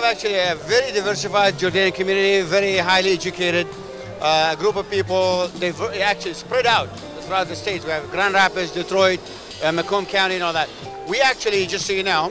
actually a very diversified Jordanian community, very highly educated, group of people. They've actually spread out throughout the states. We have Grand Rapids, Detroit, Macomb County and all that. We actually, just so you know,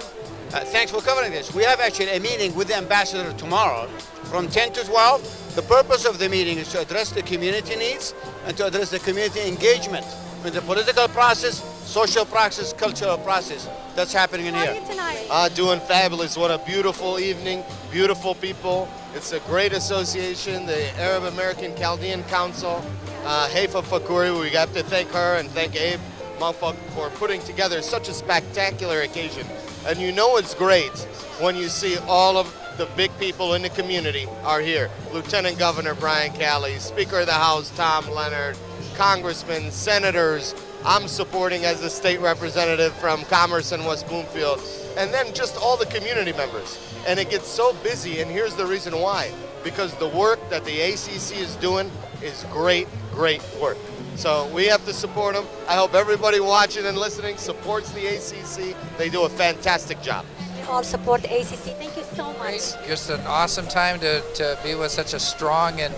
thanks for covering this, we have actually a meeting with the ambassador tomorrow from 10 to 12. The purpose of the meeting is to address the community needs and to address the community engagement in the political process, social process, cultural process that's happening in here. How are you tonight? Doing fabulous. What a beautiful evening, beautiful people. It's a great association, the Arab American Chaldean Council, Haifa Fakouri. We have to thank her and thank Abe Mufak for putting together such a spectacular occasion. And you know it's great when you see all of the big people in the community are here. Lieutenant Governor Brian Calley, Speaker of the House Tom Leonard, congressmen, senators. I'm supporting as a state representative from Commerce and West Bloomfield. And then just all the community members. And it gets so busy, and here's the reason why. Because the work that the ACC is doing is great, great work. So we have to support them. I hope everybody watching and listening supports the ACC. They do a fantastic job. We all support the ACC. Thank you so much. Just an awesome time to be with such a strong and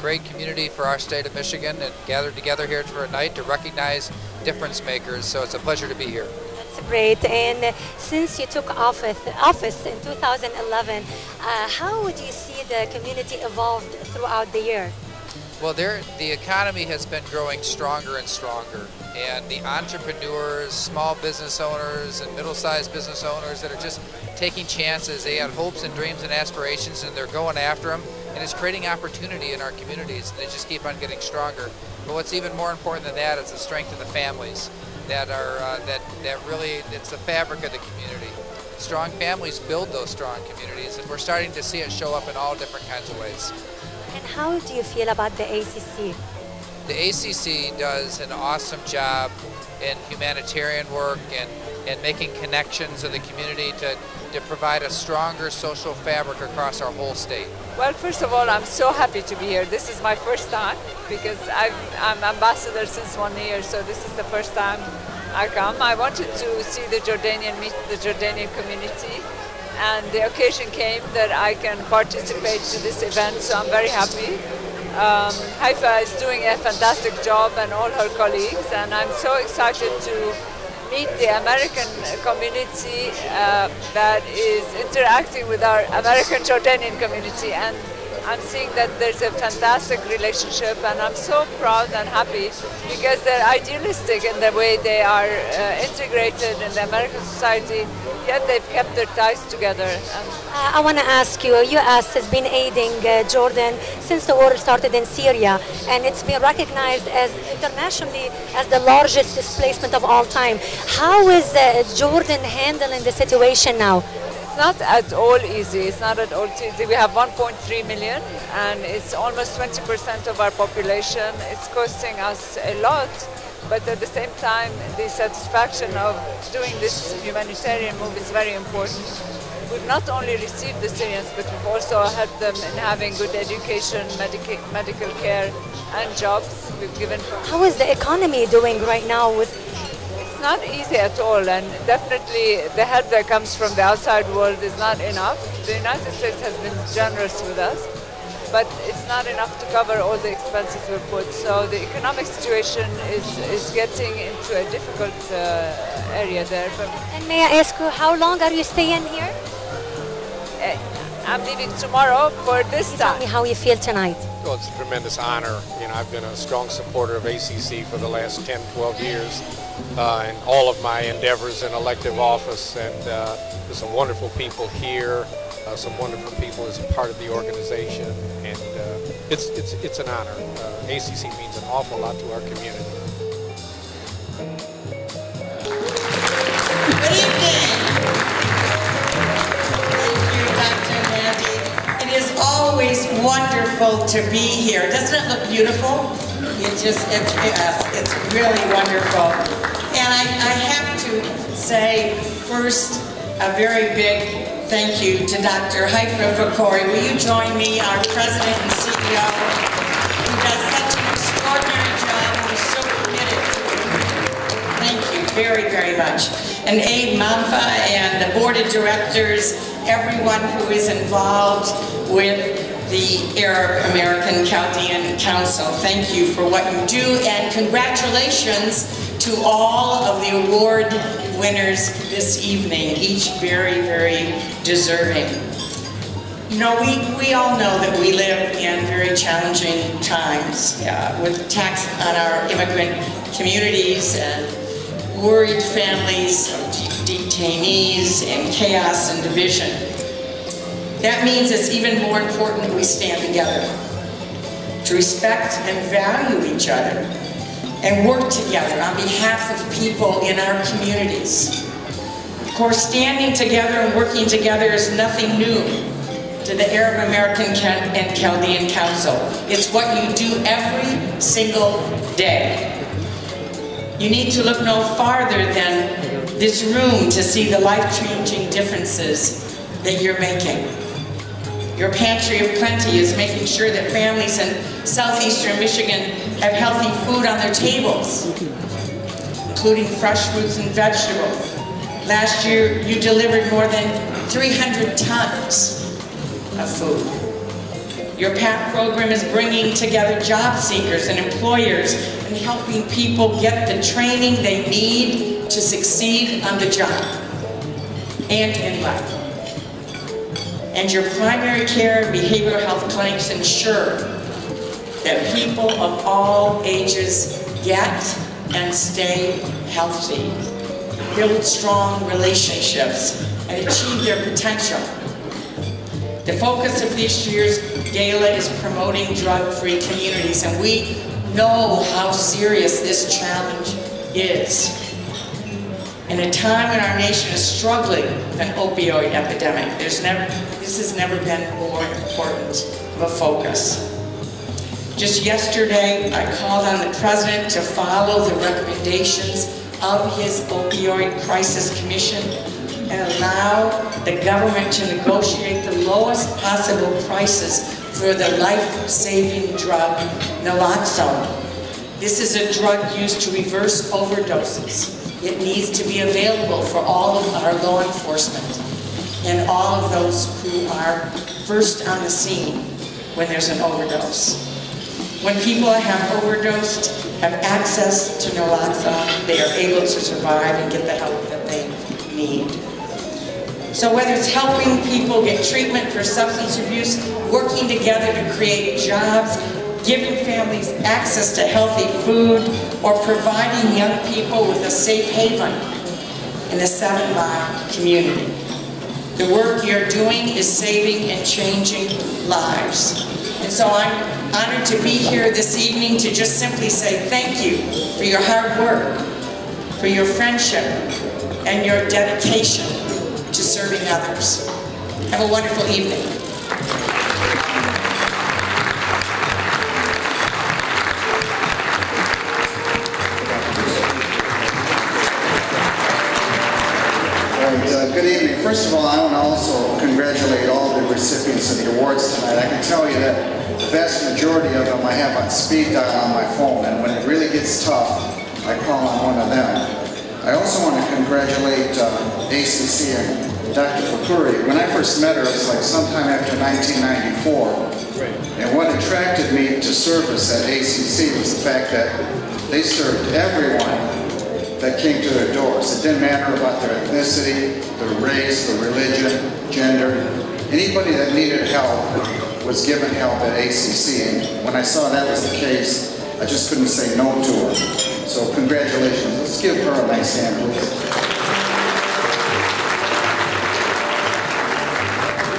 great community for our state of Michigan, and gathered together here for a night to recognize difference makers. So it's a pleasure to be here. That's great. And since you took office in 2011, how would you see the community evolved throughout the year? Well, the economy has been growing stronger and stronger, and the entrepreneurs, small business owners, and middle-sized business owners that are just taking chances, they have hopes and dreams and aspirations, and they're going after them, and it's creating opportunity in our communities, and they just keep on getting stronger. But what's even more important than that is the strength of the families that are that really, it's the fabric of the community. Strong families build those strong communities, and we're starting to see it show up in all different kinds of ways. And how do you feel about the ACC? The ACC does an awesome job in humanitarian work and making connections in the community to provide a stronger social fabric across our whole state. Well, first of all, I'm so happy to be here. This is my first time because I'm ambassador since 1 year, so this is the first time I come. I wanted to see meet the Jordanian community, and the occasion came that I can participate to this event, so I'm very happy. Haifa is doing a fantastic job, and all her colleagues, and I'm so excited to meet the American community that is interacting with our American Jordanian community, and I'm seeing that there's a fantastic relationship, and I'm so proud and happy because they're idealistic in the way they are integrated in the American society, yet they've kept their ties together. I want to ask you, U.S. has been aiding Jordan since the war started in Syria, and it's been recognized as internationally as the largest displacement of all time. How is Jordan handling the situation now? It's not at all easy. It's not at all easy. We have 1.3 million, and it's almost 20% of our population. It's costing us a lot, but at the same time, the satisfaction of doing this humanitarian move is very important. We've not only received the Syrians, but we've also helped them in having good education, medical care, and jobs. We've given. How is the economy doing right now? It's not easy at all, and definitely the help that comes from the outside world is not enough. The United States has been generous with us, but it's not enough to cover all the expenses we put. So the economic situation is getting into a difficult area there. And may I ask you, how long are you staying here? I'm leaving tomorrow for this time. Tell me how you feel tonight. Well, it's a tremendous honor. You know, I've been a strong supporter of ACC for the last 10, 12 years in all of my endeavors in elective office, and there's some wonderful people here, some wonderful people as a part of the organization, and it's an honor. ACC means an awful lot to our community. Good evening. Thank you, Dr. Mandy. It is always wonderful to be here. Doesn't it look beautiful? It's really wonderful. And I have to say first a very big thank you to Dr. Haifa Fakouri. Will you join me, our President and CEO, who does such an extraordinary job, who's so committed to it. Thank you. very, very much. And Abe Mamfa and the board of directors, everyone who is involved with the Arab American Chaldean Council. Thank you for what you do, and congratulations to all of the award winners this evening, each very, very deserving. You know, we all know that we live in very challenging times with attacks on our immigrant communities and worried families of detainees and chaos and division. That means it's even more important that we stand together to respect and value each other and work together on behalf of people in our communities. Of course, standing together and working together is nothing new to the Arab American and Chaldean Council. It's what you do every single day. You need to look no farther than this room to see the life-changing differences that you're making. Your Pantry of Plenty is making sure that families in southeastern Michigan have healthy food on their tables, including fresh fruits and vegetables. Last year, you delivered more than 300 tons of food. Your PAC program is bringing together job seekers and employers and helping people get the training they need to succeed on the job and in life. And your primary care and behavioral health clinics ensure that people of all ages get and stay healthy, build strong relationships, and achieve their potential. The focus of this year's gala is promoting drug-free communities, and we know how serious this challenge is. In a time when our nation is struggling with an opioid epidemic, this has never been more important of a focus. Just yesterday, I called on the President to follow the recommendations of his Opioid Crisis Commission and allow the government to negotiate the lowest possible prices for the life-saving drug naloxone. This is a drug used to reverse overdoses. It needs to be available for all of our law enforcement and all of those who are first on the scene when there's an overdose. When people have overdosed, have access to naloxone, they are able to survive and get the help that they need. So whether it's helping people get treatment for substance abuse, working together to create jobs, giving families access to healthy food, or providing young people with a safe haven in the 7 Mile community. The work you're doing is saving and changing lives. And so I'm honored to be here this evening to just simply say thank you for your hard work, for your friendship, and your dedication to serving others. Have a wonderful evening. Good evening. First of all, I want to also congratulate all the recipients of the awards tonight. I can tell you that the vast majority of them I have on speed dial on my phone, and when it really gets tough, I call on one of them. I also want to congratulate ACC and Dr. Fakuri. When I first met her, it was like sometime after 1994. And what attracted me to service at ACC was the fact that they served everyone that came to their doors. It didn't matter about their ethnicity, their race, their religion, gender. Anybody that needed help was given help at ACC. And when I saw that was the case, I just couldn't say no to her. So congratulations. Let's give her a nice hand, please.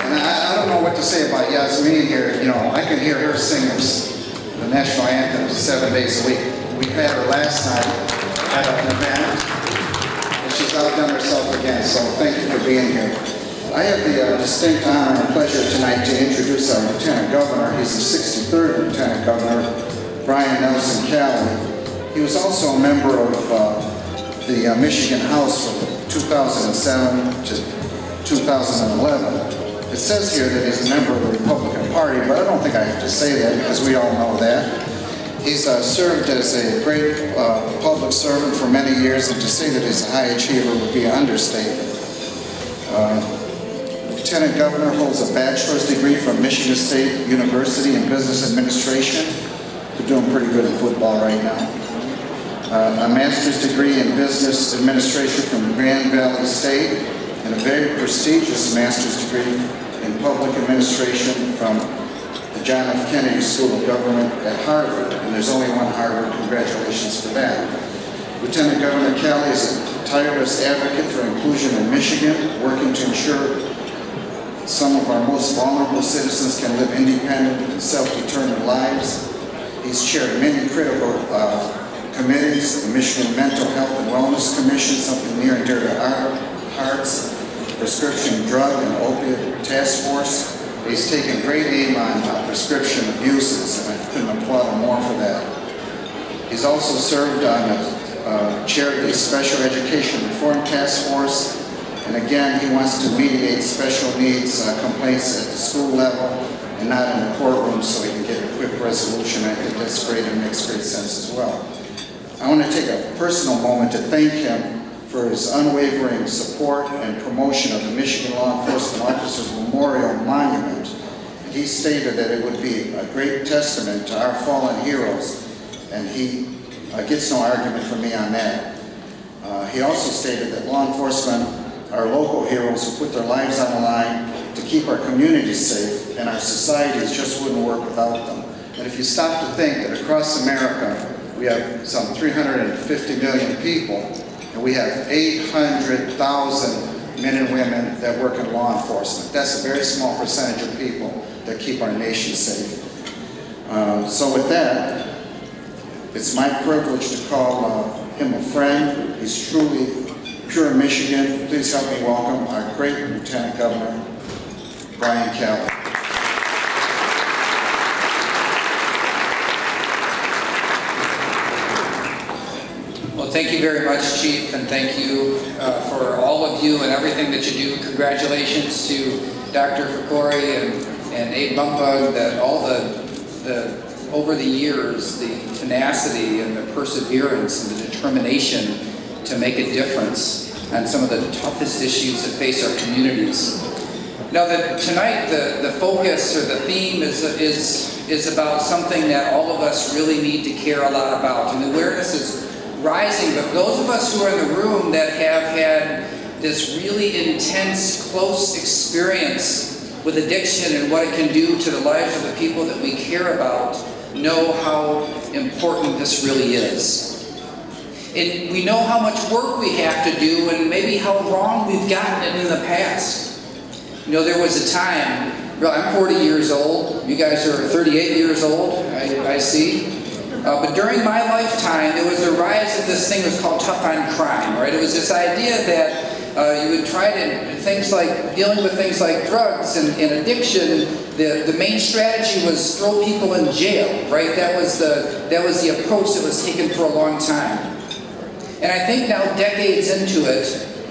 And I don't know what to say about Yasmin here. You know, I can hear her sing the national anthem 7 days a week. We had her last night at an event, and she's outdone herself again, so thank you for being here. I have the distinct honor and pleasure tonight to introduce our Lieutenant Governor. He's the 63rd Lieutenant Governor, Brian Nelson Calley. He was also a member of the Michigan House from 2007 to 2011. It says here that he's a member of the Republican Party, but I don't think I have to say that because we all know that. He's served as a great public servant for many years, and to say that he's a high achiever would be an understatement. Lieutenant Governor holds a bachelor's degree from Michigan State University in Business Administration. They're doing pretty good in football right now. A master's degree in Business Administration from Grand Valley State, and a very prestigious master's degree in Public Administration from the John F. Kennedy School of Government at Harvard, and there's only one Harvard. Congratulations for that. Lieutenant Governor Kelly is a tireless advocate for inclusion in Michigan, working to ensure some of our most vulnerable citizens can live independent and self-determined lives. He's chaired many critical committees, the Michigan Mental Health and Wellness Commission, something near and dear to our hearts, Prescription Drug and Opiate Task Force. He's taken great aim on prescription abuses, and I couldn't applaud him more for that. He's also served on chaired the Special Education Reform Task Force, and again, he wants to mediate special needs complaints at the school level and not in the courtroom, so he can get a quick resolution. I think that's great and makes great sense as well. I want to take a personal moment to thank him for his unwavering support and promotion of the Michigan Law Enforcement Officers Memorial Monument. He stated that it would be a great testament to our fallen heroes, and he gets no argument from me on that. He also stated that law enforcement are local heroes who put their lives on the line to keep our communities safe, and our societies just wouldn't work without them. And if you stop to think that across America, we have some 350 million people, and we have 800,000 men and women that work in law enforcement. That's a very small percentage of people that keep our nation safe. So with that, it's my privilege to call him a friend. He's truly pure Michigan. Please help me welcome our great Lieutenant Governor, Brian Kelly. Well, thank you very much, Chief, and thank you for all of you and everything that you do. Congratulations to Dr. Fakori and Abe Bumpa, that all over the years, the tenacity and the perseverance and the determination to make a difference on some of the toughest issues that face our communities. Now, tonight the focus or the theme is about something that all of us really need to care a lot about, and awareness is rising, but those of us who are in the room that have had this really intense, close experience with addiction and what it can do to the lives of the people that we care about know how important this really is. And we know how much work we have to do and maybe how wrong we've gotten it in the past. You know, there was a time, I'm 40 years old, you guys are 38 years old, I see. But during my lifetime, there was a rise of this thing that was called tough on crime, right? It was this idea that you would try to, things like, dealing with things like drugs and addiction, the main strategy was throw people in jail, right? That was the approach that was taken for a long time. And I think now, decades into it,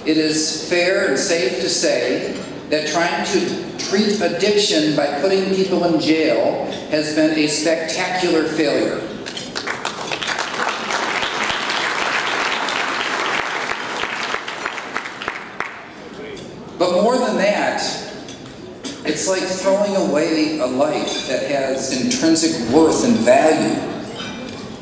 it is fair and safe to say that trying to treat addiction by putting people in jail has been a spectacular failure. But more than that, it's like throwing away a life that has intrinsic worth and value.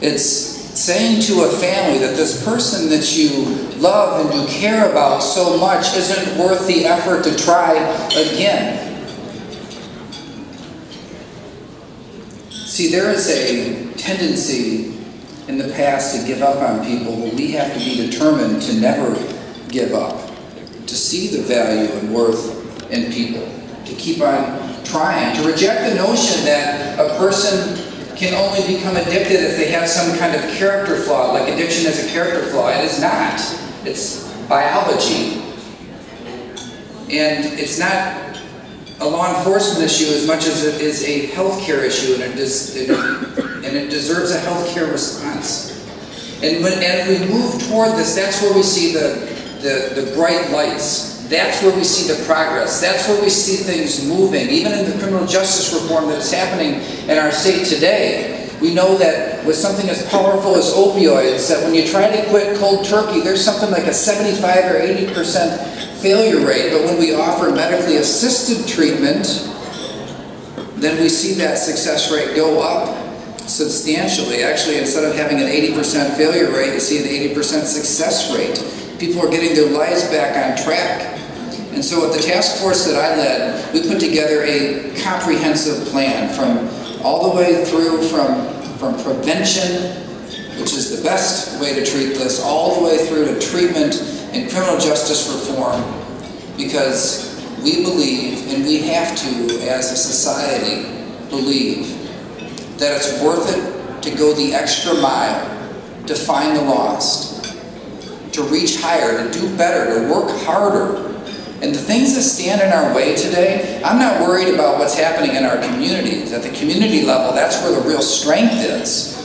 It's saying to a family that this person that you love and you care about so much isn't worth the effort to try again. See, there is a tendency in the past to give up on people, but we have to be determined to never give up, to see the value and worth in people, to keep on trying, to reject the notion that a person can only become addicted if they have some kind of character flaw, like addiction is a character flaw. It is not. It's biology. And it's not a law enforcement issue as much as it is a healthcare issue, and it deserves a healthcare response. And as we move toward this, that's where we see the bright lights. That's where we see the progress. That's where we see things moving. Even in the criminal justice reform that is happening in our state today, We know that with something as powerful as opioids, that when you try to quit cold turkey, there's something like a 75 or 80% failure rate, but when we offer medically assisted treatment, then we see that success rate go up substantially. Actually, instead of having an 80% failure rate, you see an 80% success rate. People are getting their lives back on track. And so with the task force that I led, we put together a comprehensive plan from all the way through from prevention, which is the best way to treat this, all the way through to treatment and criminal justice reform, because we believe, and we have to, as a society, believe that it's worth it to go the extra mile, to find the lost, to reach higher, to do better, to work harder. And the things that stand in our way today, I'm not worried about what's happening in our communities. At the community level, that's where the real strength is.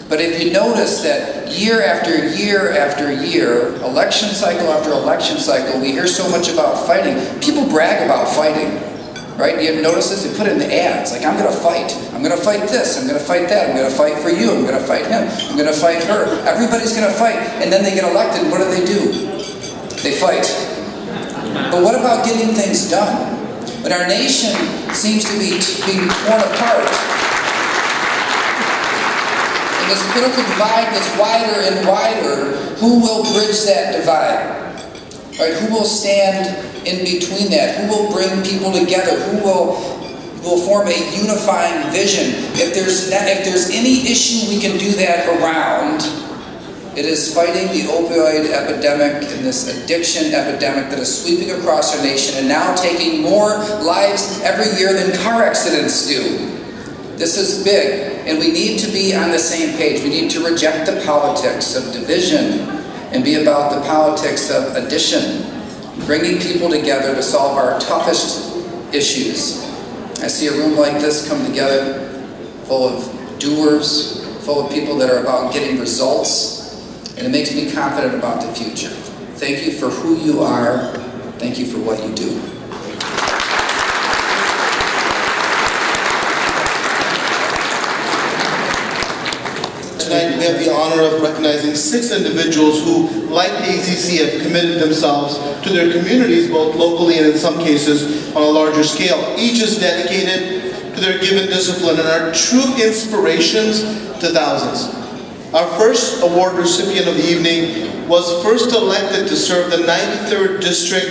But if you notice that year after year after year, election cycle after election cycle, we hear so much about fighting. People brag about fighting, right? You notice this? They put it in the ads, like, I'm going to fight. I'm going to fight this. I'm going to fight that. I'm going to fight for you. I'm going to fight him. I'm going to fight her. Everybody's going to fight. And then they get elected. What do? They fight. But what about getting things done? When our nation seems to be being torn apart, and this political divide gets wider and wider, who will bridge that divide? Right? Who will stand in between that? Who will bring people together? Who will form a unifying vision? If there's any issue we can do that around, it is fighting the opioid epidemic and this addiction epidemic that is sweeping across our nation and now taking more lives every year than car accidents do. This is big, and we need to be on the same page. We need to reject the politics of division and be about the politics of addition, bringing people together to solve our toughest issues. I see a room like this come together full of doers, full of people that are about getting results, and it makes me confident about the future. Thank you for who you are. Thank you for what you do. Tonight we have the honor of recognizing 6 individuals who, like the ACC, have committed themselves to their communities, both locally and in some cases on a larger scale. Each is dedicated to their given discipline and are true inspirations to thousands. Our first award recipient of the evening was first elected to serve the 93rd District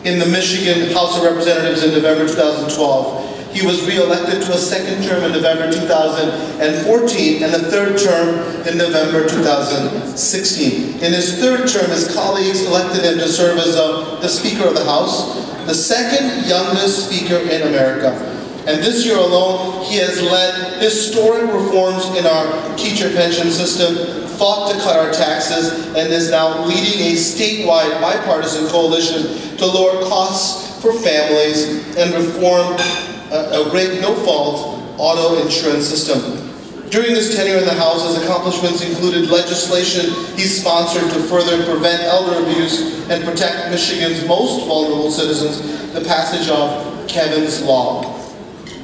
in the Michigan House of Representatives in November 2012. He was re-elected to a second term in November 2014 and a third term in November 2016. In his third term, his colleagues elected him to serve as the Speaker of the House, the second youngest Speaker in America. And this year alone, he has led historic reforms in our teacher pension system, fought to cut our taxes, and is now leading a statewide bipartisan coalition to lower costs for families and reform a rate no-fault auto insurance system. During his tenure in the House, his accomplishments included legislation he sponsored to further prevent elder abuse and protect Michigan's most vulnerable citizens, the passage of Kevin's Law,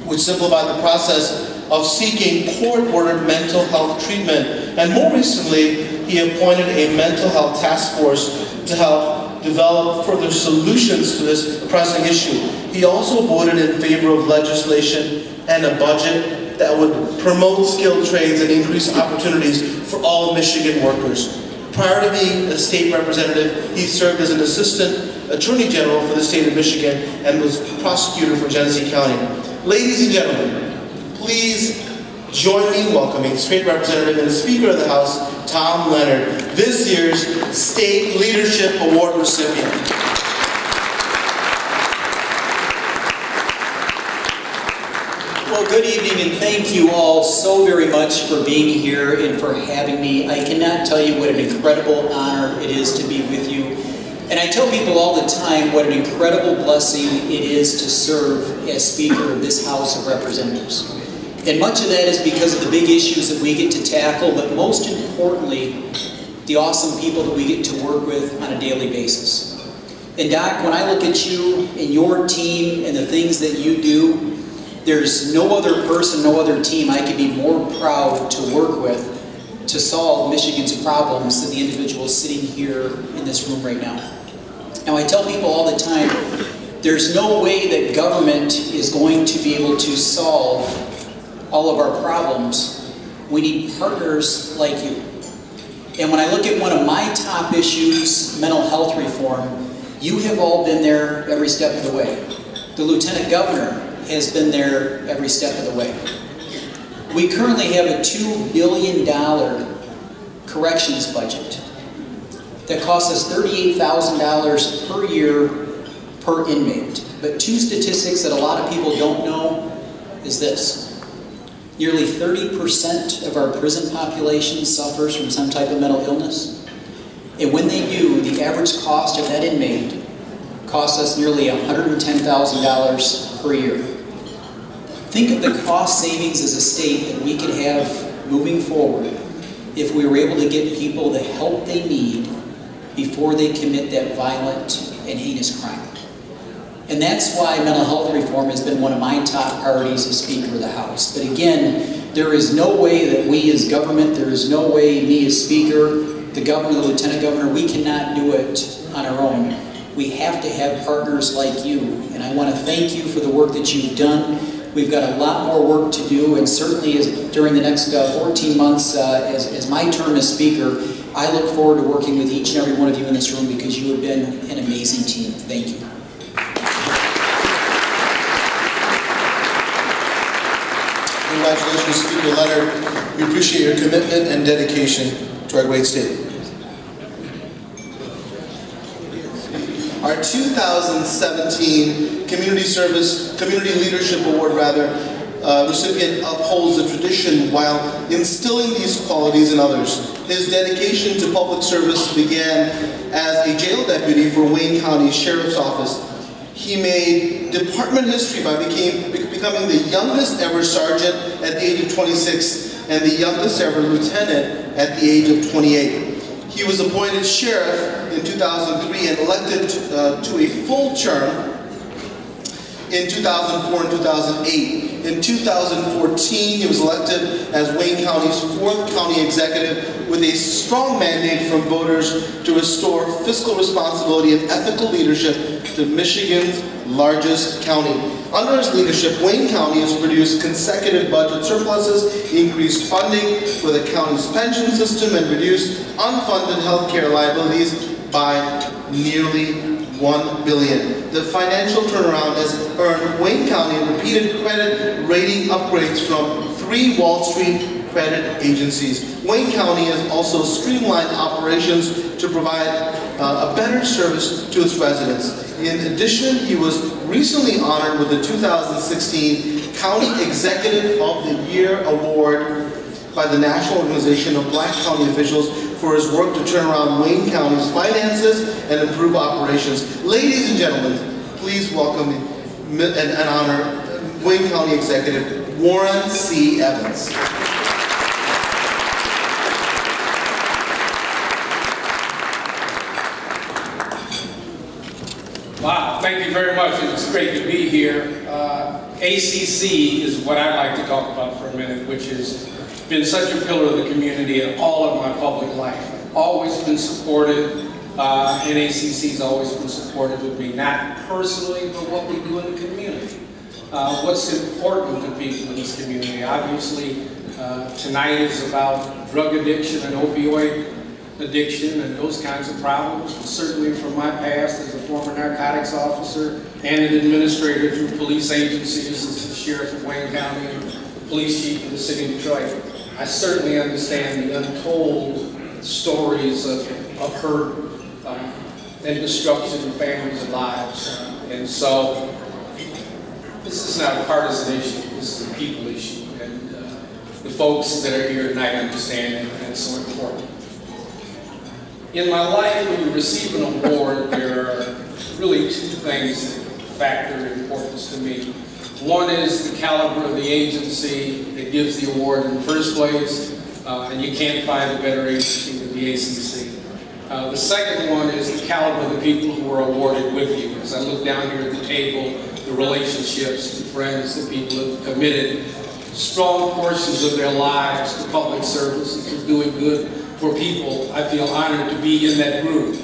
which simplified the process of seeking court-ordered mental health treatment. And more recently, he appointed a mental health task force to help develop further solutions to this pressing issue. He also voted in favor of legislation and a budget that would promote skilled trades and increase opportunities for all Michigan workers. Prior to being a state representative, he served as an assistant attorney general for the state of Michigan and was prosecutor for Genesee County. Ladies and gentlemen, please join me in welcoming State Representative and Speaker of the House, Tom Leonard, this year's State Leadership Award recipient. Well, good evening, and thank you all so very much for being here and for having me. I cannot tell you what an incredible honor it is to be with you. And I tell people all the time what an incredible blessing it is to serve as Speaker of this House of Representatives. And much of that is because of the big issues that we get to tackle, but most importantly, the awesome people that we get to work with on a daily basis. And Doc, when I look at you and your team and the things that you do, There's no other person, no other team I could be more proud to work with to solve Michigan's problems than the individuals sitting here in this room right now. Now, I tell people all the time, there's no way that government is going to be able to solve all of our problems. We need partners like you. And when I look at one of my top issues, mental health reform, you have all been there every step of the way. The Lieutenant Governor has been there every step of the way. We currently have a $2 billion corrections budget that costs us $38,000 per year per inmate. But two statistics that a lot of people don't know is this. Nearly 30% of our prison population suffers from some type of mental illness. And when they do, the average cost of that inmate costs us nearly $110,000 per year. Think of the cost savings as a state that we could have moving forward if we were able to get people the help they need before they commit that violent and heinous crime. And that's why mental health reform has been one of my top priorities as Speaker of the House. But again, there is no way that we as government, there is no way me as Speaker, the Governor, the Lieutenant Governor, we cannot do it on our own. We have to have partners like you. And I want to thank you for the work that you've done. We've got a lot more work to do, and certainly during the next 14 months as my term as Speaker, I look forward to working with each and every one of you in this room because you have been an amazing team. Thank you. Congratulations, Speaker Leonard. We appreciate your commitment and dedication to our great state. Our 2017 Community Leadership Award recipient upholds the tradition while instilling these qualities in others. His dedication to public service began as a jail deputy for Wayne County Sheriff's Office. He made department history by becoming the youngest ever sergeant at the age of 26 and the youngest ever lieutenant at the age of 28. He was appointed sheriff in 2003 and elected to a full term in 2004 and 2008. In 2014, he was elected as Wayne County's 4th county executive with a strong mandate from voters to restore fiscal responsibility and ethical leadership to Michigan's largest county. Under his leadership, Wayne County has produced consecutive budget surpluses, increased funding for the county's pension system, and reduced unfunded health care liabilities by nearly $1 billion. The financial turnaround has earned Wayne County repeated credit rating upgrades from 3 Wall Street credit agencies. Wayne County has also streamlined operations to provide a better service to its residents. In addition, he was recently honored with the 2016 County Executive of the Year Award by the National Organization of Black County Officials for his work to turn around Wayne County's finances and improve operations. Ladies and gentlemen, please welcome and honor Wayne County Executive Warren C. Evans. Wow, thank you very much. It's great to be here. ACC is what I'd like to talk about for a minute, which has been such a pillar of the community in all of my public life. I've always been supported, and ACC's always been supportive of me, not personally, but what we do in the community. What's important to people in this community. Obviously, tonight is about drug addiction and opioid addiction and those kinds of problems. But certainly from my past as a former narcotics officer and an administrator through police agencies as the sheriff of Wayne County and the police chief of the city of Detroit, I certainly understand the untold stories of hurt and destruction in families and lives. And so this is not a partisan issue, this is a people issue. And the folks that are here tonight understand it, and it's so important. In my life, when you receive an award, there are really 2 things that factor importance to me. One is the caliber of the agency that gives the award in the first place, and you can't find a better agency than the ACC. The second one is the caliber of the people who are awarded with you. As I look down here at the table, the the relationships, the friends, the people who have committed strong portions of their lives to public service and to doing good for people. I feel honored to be in that group.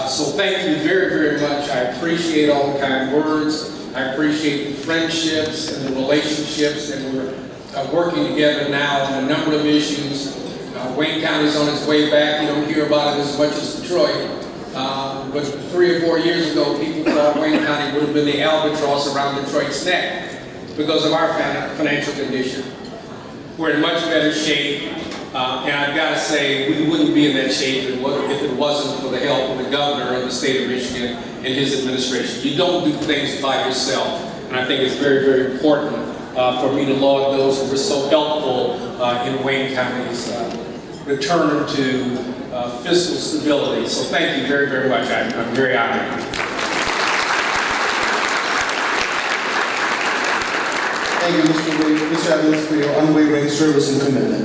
So thank you very, very much. I appreciate all the kind words. I appreciate the friendships and the relationships, and we're working together now on a number of issues. Wayne County's on its way back. You don't hear about it as much as Detroit. But 3 or 4 years ago, people thought Wayne County would have been the albatross around Detroit's neck because of our financial condition. We're in much better shape, and I've got to say, we wouldn't be in that shape if it wasn't for the help of the governor of the state of Michigan and his administration. You don't do things by yourself, and I think it's very, very important for me to laud those who were so helpful in Wayne County's return to fiscal stability. So thank you very, very much. I'm very honored. Thank you, Mr. Evans, for your unwavering service and commitment.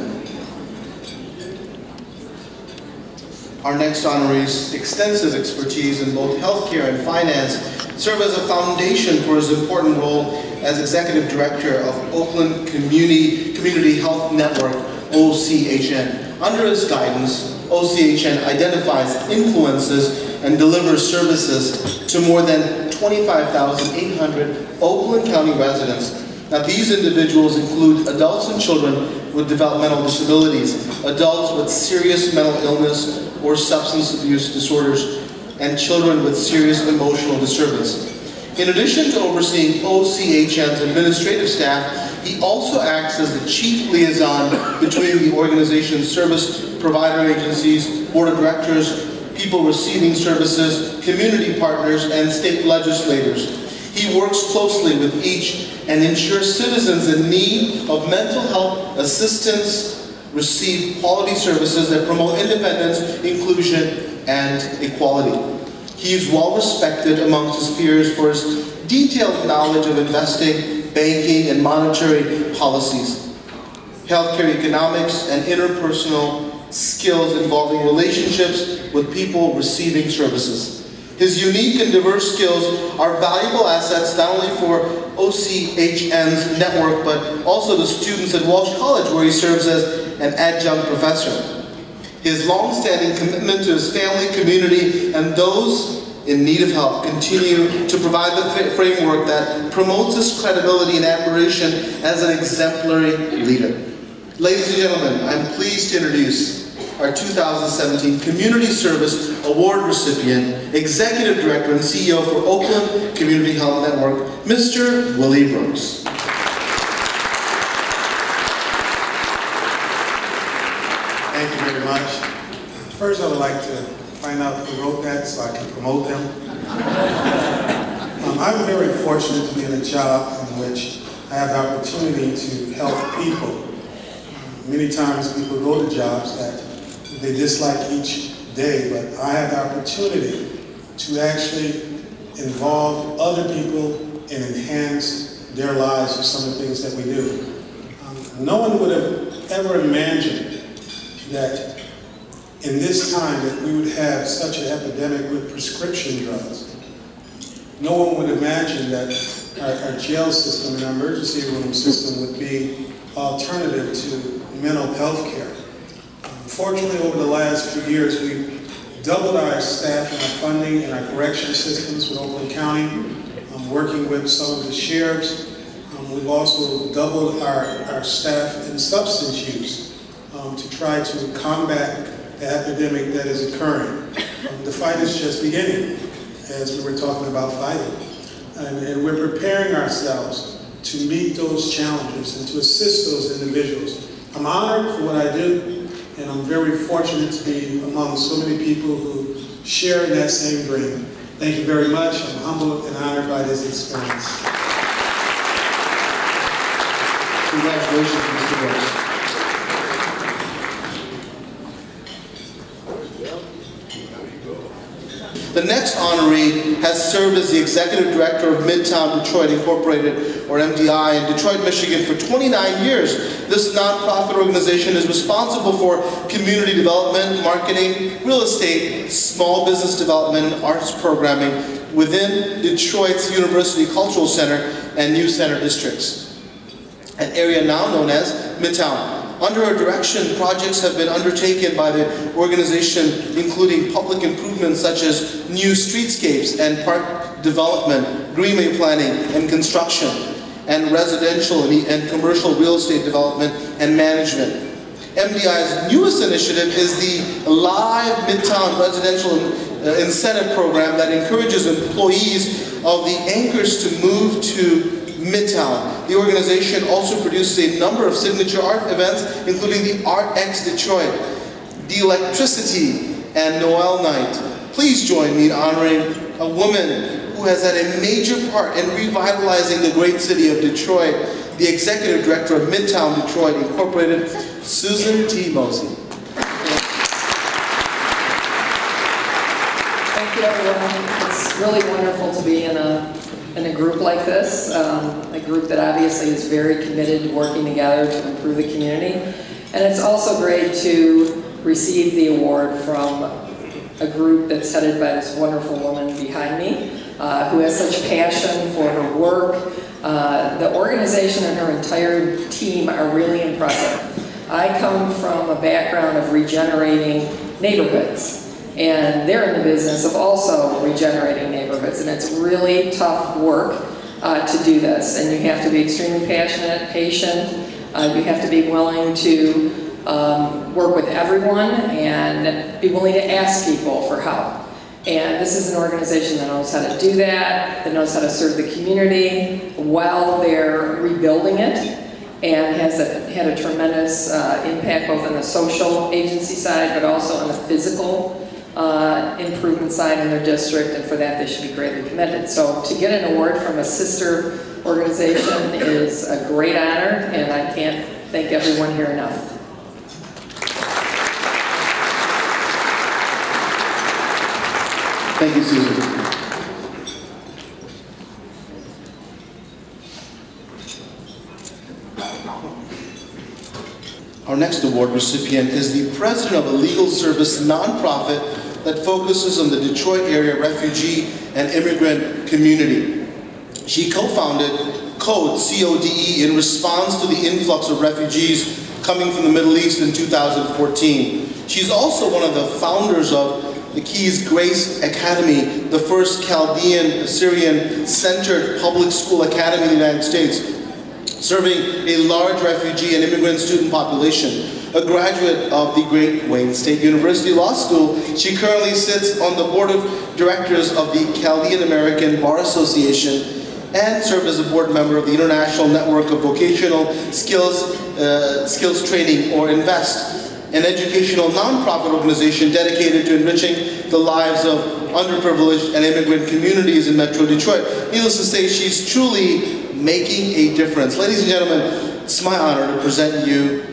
Our next honoree's extensive expertise in both healthcare and finance serve as a foundation for his important role as Executive Director of Oakland Community Health Network, OCHN. Under his guidance, OCHN identifies, influences, and delivers services to more than 25,800 Oakland County residents. Now, these individuals include adults and children with developmental disabilities, adults with serious mental illness or substance abuse disorders, and children with serious emotional disturbance. In addition to overseeing OCHN's administrative staff, he also acts as the chief liaison between the organization's service provider agencies, board of directors, people receiving services, community partners, and state legislators. He works closely with each and ensures citizens in need of mental health assistance receive quality services that promote independence, inclusion, and equality. He is well respected amongst his peers for his detailed knowledge of investing, banking, and monetary policies, healthcare economics, and interpersonal skills involving relationships with people receiving services. His unique and diverse skills are valuable assets not only for OCHN's network, but also the students at Walsh College, where he serves as an adjunct professor. His long-standing commitment to his family, community, and those in need of help continue to provide the framework that promotes his credibility and admiration as an exemplary leader. Ladies and gentlemen, I'm pleased to introduce our 2017 Community Service Award recipient, Executive Director and CEO for Oakland Community Health Network, Mr. Willie Brooks. Thank you very much. First, I would like to find out who wrote that so I can promote them. I'm very fortunate to be in a job in which I have the opportunity to help people. Many times people go to jobs that they dislike each day, but I have the opportunity to actually involve other people and enhance their lives with some of the things that we do. No one would have ever imagined that in this time that we would have such an epidemic with prescription drugs. No one would imagine that our jail system and our emergency room system would be alternative to mental health care. Fortunately, over the last few years, we've doubled our staff and our funding and our correction systems with Oakland County, working with some of the sheriffs. We've also doubled our staff in substance use to try to combat the epidemic that is occurring. The fight is just beginning, as we were talking about fighting. And we're preparing ourselves to meet those challenges and to assist those individuals. I'm honored for what I do, and I'm very fortunate to be among so many people who share in that same dream. Thank you very much. I'm humbled and honored by this experience. Congratulations, Mr. Brooks. The next honoree has served as the Executive Director of Midtown Detroit Incorporated, or MDI, in Detroit, Michigan for 29 years. This nonprofit organization is responsible for community development, marketing, real estate, small business development, and arts programming, within Detroit's University Cultural Center and New Center districts, an area now known as Midtown. Under her direction, projects have been undertaken by the organization, including public improvements such as new streetscapes and park development, greenway planning and construction, and residential and commercial real estate development and management. MDI's newest initiative is the Live Midtown Residential Incentive Program that encourages employees of the anchors to move to Midtown. The organization also produces a number of signature art events, including the Art X Detroit, the Electricity, and Noel Night. Please join me in honoring a woman who has had a major part in revitalizing the great city of Detroit, the Executive Director of Midtown Detroit Incorporated, Susan T. Mosey. Thank you, everyone. It's really wonderful to be in a group like this, a group that obviously is very committed to working together to improve the community. And it's also great to receive the award from a group that's headed by this wonderful woman behind me, who has such passion for her work. The organization and her entire team are really impressive. I come from a background of regenerating neighborhoods. And they're in the business of also regenerating neighborhoods, and it's really tough work to do this. And you have to be extremely passionate, patient. You have to be willing to work with everyone and be willing to ask people for help. And this is an organization that knows how to do that knows how to serve the community while they're rebuilding it, and has had a tremendous impact both on the social agency side, but also on the physical improvement side in their district, and for that they should be greatly commended. So to get an award from a sister organization is a great honor, and I can't thank everyone here enough. Thank you, Susan. Our next award recipient is the president of a legal service nonprofit that focuses on the Detroit area refugee and immigrant community. She co-founded CODE, C-O-D-E, in response to the influx of refugees coming from the Middle East in 2014. She's also one of the founders of the Keys Grace Academy, the first Chaldean Assyrian-centered public school academy in the United States, serving a large refugee and immigrant student population. A graduate of the Great Wayne State University Law School, she currently sits on the board of directors of the Chaldean American Bar Association and served as a board member of the International Network of Vocational Skills Training, or INVEST, an educational nonprofit organization dedicated to enriching the lives of underprivileged and immigrant communities in Metro Detroit. Needless to say, she's truly making a difference. Ladies and gentlemen, it's my honor to present you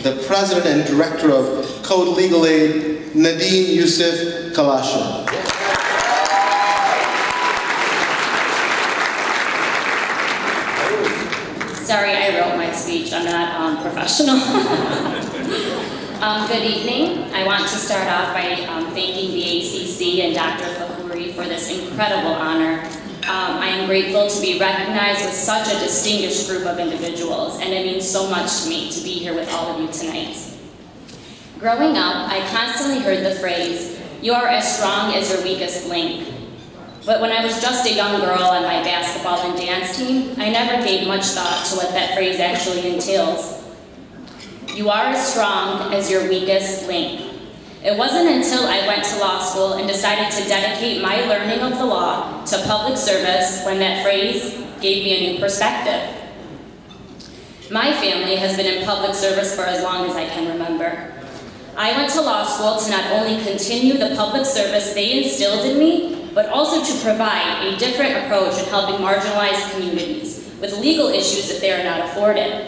the president and director of Code Legal Aid, Nadine Yusuf Kalasha. Sorry, I wrote my speech. I'm not professional. Good evening. I want to start off by thanking the ACC and Dr. Fahouri for this incredible honor. I am grateful to be recognized with such a distinguished group of individuals, and it means so much to me to be here with all of you tonight. Growing up, I constantly heard the phrase, "You are as strong as your weakest link." But when I was just a young girl on my basketball and dance team, I never gave much thought to what that phrase actually entails. You are as strong as your weakest link. It wasn't until I went to law school and decided to dedicate my learning of the law to public service when that phrase gave me a new perspective. My family has been in public service for as long as I can remember. I went to law school to not only continue the public service they instilled in me, but also to provide a different approach in helping marginalized communities with legal issues that they are not afforded.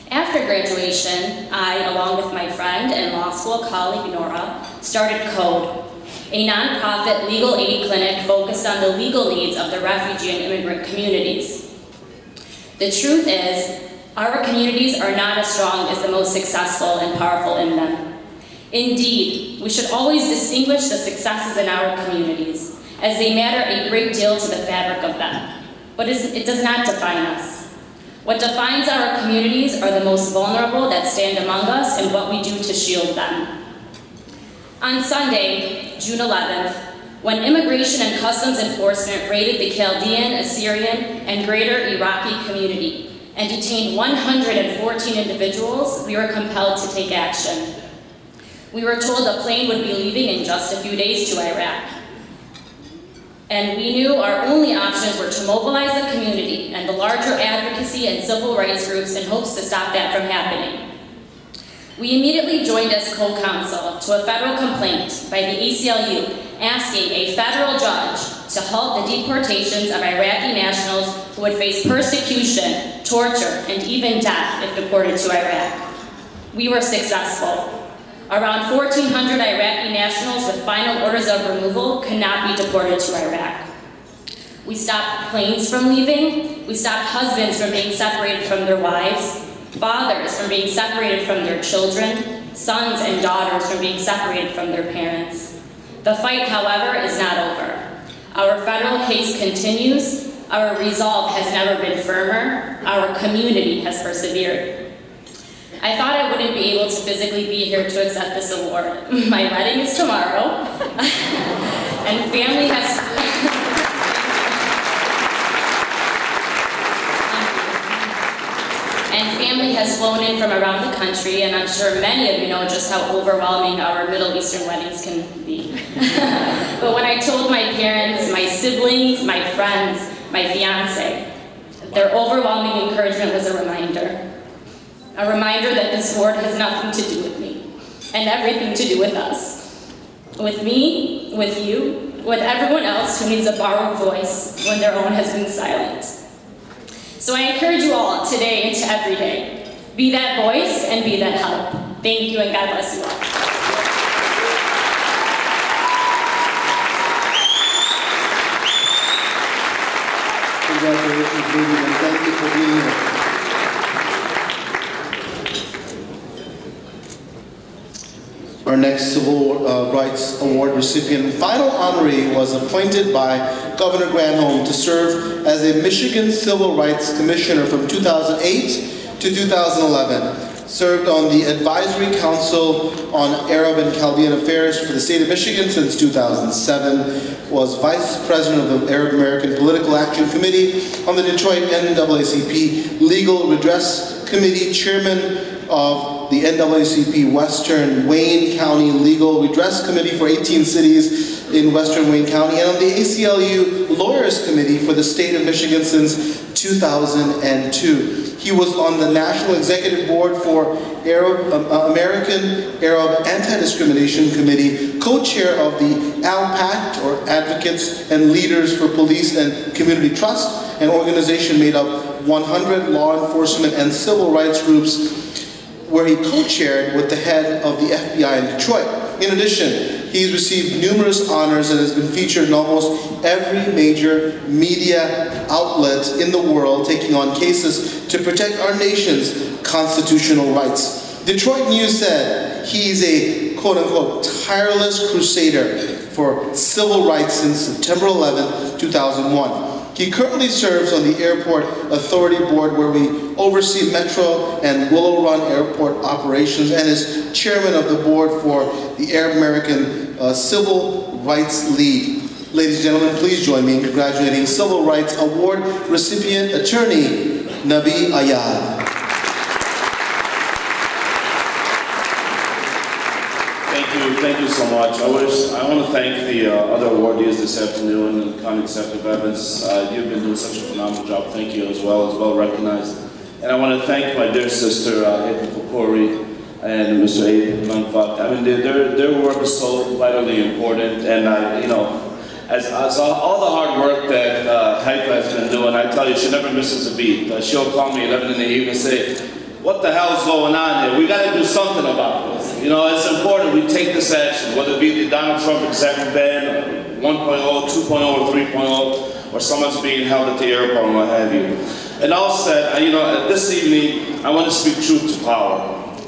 After graduation, I, along with my friend and law school colleague Nora, started CODE, a nonprofit legal aid clinic focused on the legal needs of the refugee and immigrant communities. The truth is, our communities are not as strong as the most successful and powerful in them. Indeed, we should always distinguish the successes in our communities as they matter a great deal to the fabric of them. But it does not define us. What defines our communities are the most vulnerable that stand among us and what we do to shield them. On Sunday, June 11th, when Immigration and Customs Enforcement raided the Chaldean, Assyrian, and Greater Iraqi community and detained 114 individuals, we were compelled to take action. We were told a plane would be leaving in just a few days to Iraq. And we knew our only options were to mobilize the community and the larger advocacy and civil rights groups in hopes to stop that from happening. We immediately joined as co-counsel to a federal complaint by the ACLU asking a federal judge to halt the deportations of Iraqi nationals who would face persecution, torture, and even death if deported to Iraq. We were successful. Around 1,400 Iraqi nationals with final orders of removal could not be deported to Iraq. We stopped planes from leaving. We stopped husbands from being separated from their wives, fathers from being separated from their children, sons and daughters from being separated from their parents. The fight, however, is not over. Our federal case continues. Our resolve has never been firmer. Our community has persevered. I thought I wouldn't be able to physically be here to accept this award. My wedding is tomorrow, and family has flown in from around the country, and I'm sure many of you know just how overwhelming our Middle Eastern weddings can be. But when I told my parents, my siblings, my friends, my fiance, their overwhelming encouragement was a reminder. A reminder that this award has nothing to do with me, and everything to do with us. With me, with you, with everyone else who needs a borrowed voice when their own has been silent. So I encourage you all today and to every day, be that voice and be that help. Thank you and God bless you all. Congratulations, Ruby, and thank you for being here. Our next Civil Rights Award recipient, final honoree, was appointed by Governor Granholm to serve as a Michigan Civil Rights Commissioner from 2008 to 2011. Served on the Advisory Council on Arab and Chaldean Affairs for the state of Michigan since 2007. Was Vice President of the Arab American Political Action Committee on the Detroit NAACP Legal Redress Committee, Chairman of the NAACP Western Wayne County Legal Redress Committee for 18 cities in Western Wayne County, and on the ACLU Lawyers Committee for the state of Michigan since 2002. He was on the National Executive Board for American Arab Anti-Discrimination Committee, co-chair of the ALPACT, or Advocates and Leaders for Police and Community Trust, an organization made up 100 law enforcement and civil rights groups, where he co-chaired with the head of the FBI in Detroit. In addition, he's received numerous honors and has been featured in almost every major media outlet in the world, taking on cases to protect our nation's constitutional rights. Detroit News said he's a quote-unquote tireless crusader for civil rights since September 11, 2001. He currently serves on the Airport Authority Board, where we oversee Metro and Willow Run Airport operations, and is chairman of the board for the Arab American Civil Rights League. Ladies and gentlemen, please join me in congratulating Civil Rights Award recipient attorney Nabi Ayad. Thank you so much. I want to thank the other awardees this afternoon and County Executive Evans. You've been doing such a phenomenal job. Thank you as well recognized. And I want to thank my dear sister, Haifa Fakori, and Mr. Abe Manfat. I mean, their work is so vitally important, and you know, as all the hard work that Haifa has been doing, I tell you, she never misses a beat. She'll call me 11 in the evening and say, "What the hell's going on here? We got to do something about this." You know, it's important we take this action, whether it be the Donald Trump executive ban, 1.0, 2.0, or 3.0, or someone's being held at the airport and what have you. And all said, you know, this evening, I want to speak truth to power,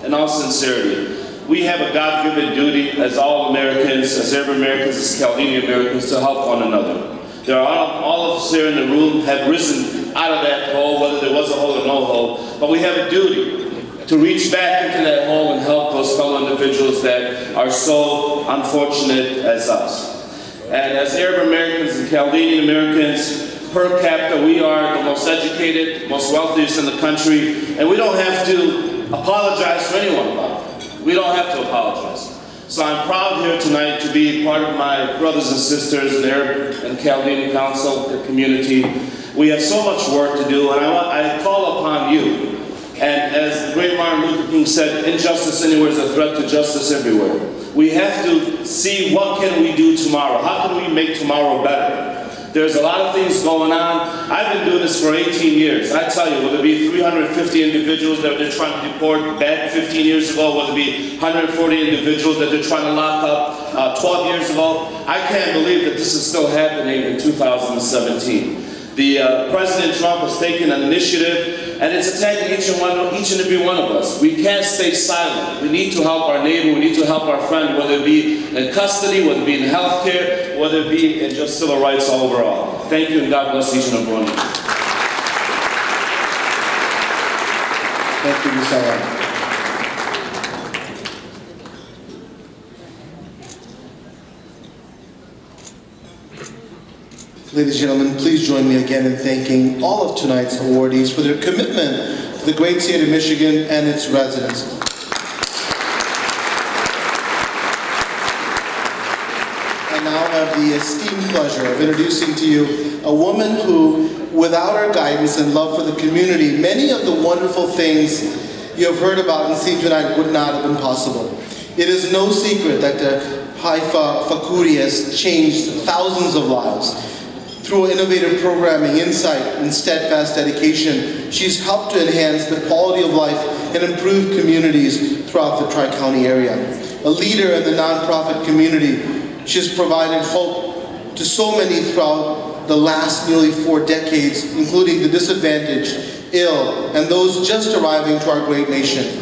in all sincerity. we have a God-given duty as all Americans, as Arab Americans, as Chaldean Americans, to help one another. There are all of us here in the room have risen out of that hole, whether there was a hole or no hole, but we have a duty to reach back into that hole and help those fellow individuals that are so unfortunate as us. And as Arab Americans and Chaldean Americans, per capita, we are the most educated, most wealthiest in the country, and we don't have to apologize for anyone about it. We don't have to apologize. So I'm proud here tonight to be part of my brothers and sisters in the Arab and Chaldean Council, the community. We have so much work to do, and I call upon you. And as the great Martin Luther King said, injustice anywhere is a threat to justice everywhere. We have to see what can we do tomorrow. How can we make tomorrow better? There's a lot of things going on. I've been doing this for 18 years. I tell you, whether it be 350 individuals that they're trying to deport back 15 years ago, whether it be 140 individuals that they're trying to lock up 12 years ago, I can't believe that this is still happening in 2017. President Trump has taken an initiative, and it's attacking each and every one of us. We can't stay silent. We need to help our neighbor. We need to help our friend, whether it be in custody, whether it be in health care, whether it be in just civil rights overall. Thank you, and God bless each and every one of you. Thank you, Musala. Ladies and gentlemen, please join me again in thanking all of tonight's awardees for their commitment to the great state of Michigan and its residents. I now have the esteemed pleasure of introducing to you a woman who, without her guidance and love for the community, many of the wonderful things you have heard about and seen tonight would not have been possible. It is no secret that Haifa Fakouri has changed thousands of lives. Through innovative programming, insight, and steadfast dedication, she's helped to enhance the quality of life and improve communities throughout the Tri-County area. A leader in the nonprofit community, she has provided hope to so many throughout the last nearly 4 decades, including the disadvantaged, ill, and those just arriving to our great nation.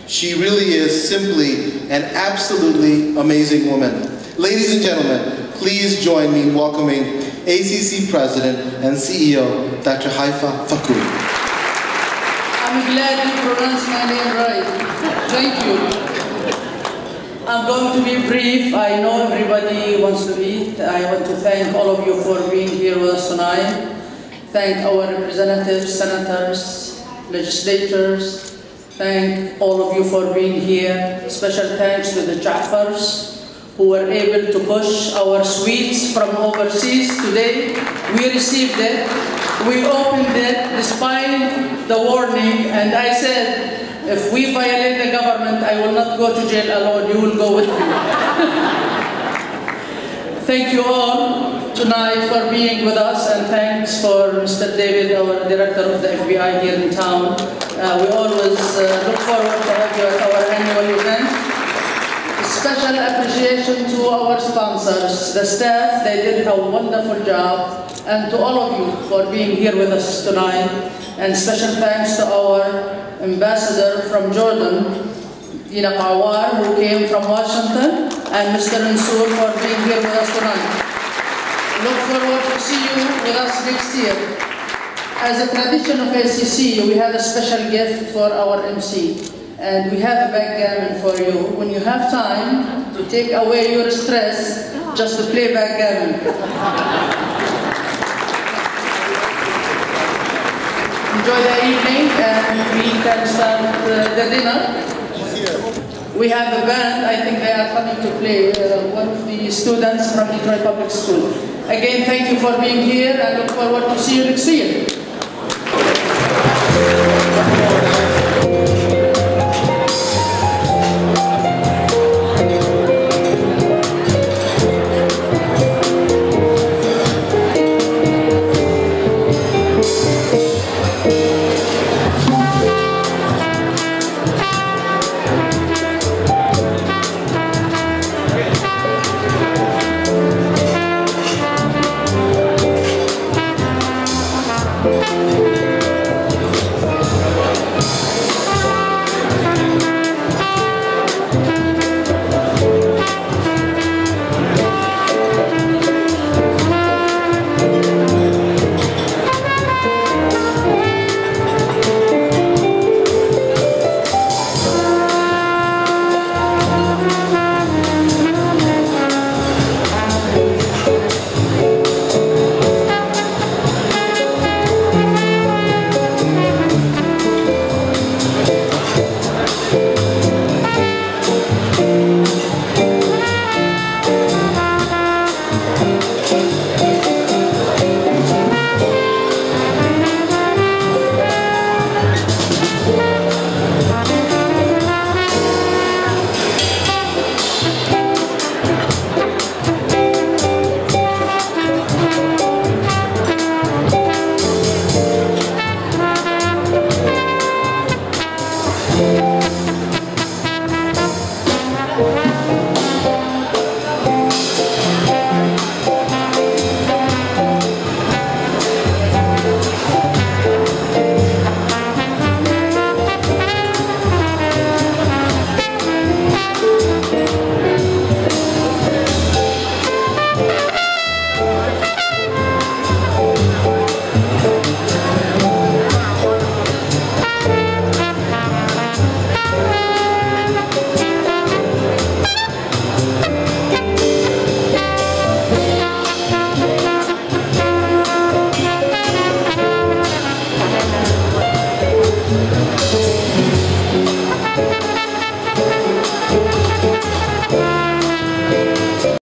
She really is simply an absolutely amazing woman. Ladies and gentlemen, please join me in welcoming ACC President and CEO, Dr. Haifa Fakouri. I'm glad you pronounced my name right. Thank you. I'm going to be brief. I know everybody wants to eat. I want to thank all of you for being here with us tonight. Thank our representatives, senators, legislators. Thank all of you for being here. Special thanks to the Jaffars who were able to push our sweets from overseas today. We received it. We opened it despite the warning, and I said, if we violate the government, I will not go to jail alone. You will go with me. Thank you all tonight for being with us, and thanks for Mr. David, our director of the FBI here in town. We always look forward to have you at our annual event. Special appreciation to our sponsors, the staff, they did a wonderful job, and to all of you for being here with us tonight. And special thanks to our ambassador from Jordan, Dina Kawar, who came from Washington, and Mr. Mansour for being here with us tonight. Look forward to see you with us next year. As a tradition of ACC, we have a special gift for our MC. And we have a backgammon for you. When you have time to take away your stress, just to play backgammon. Enjoy the evening, and we can start the dinner. We have a band. I think they are coming to play. One of the students from Detroit Public School. Again, thank you for being here, and look forward to see you next year.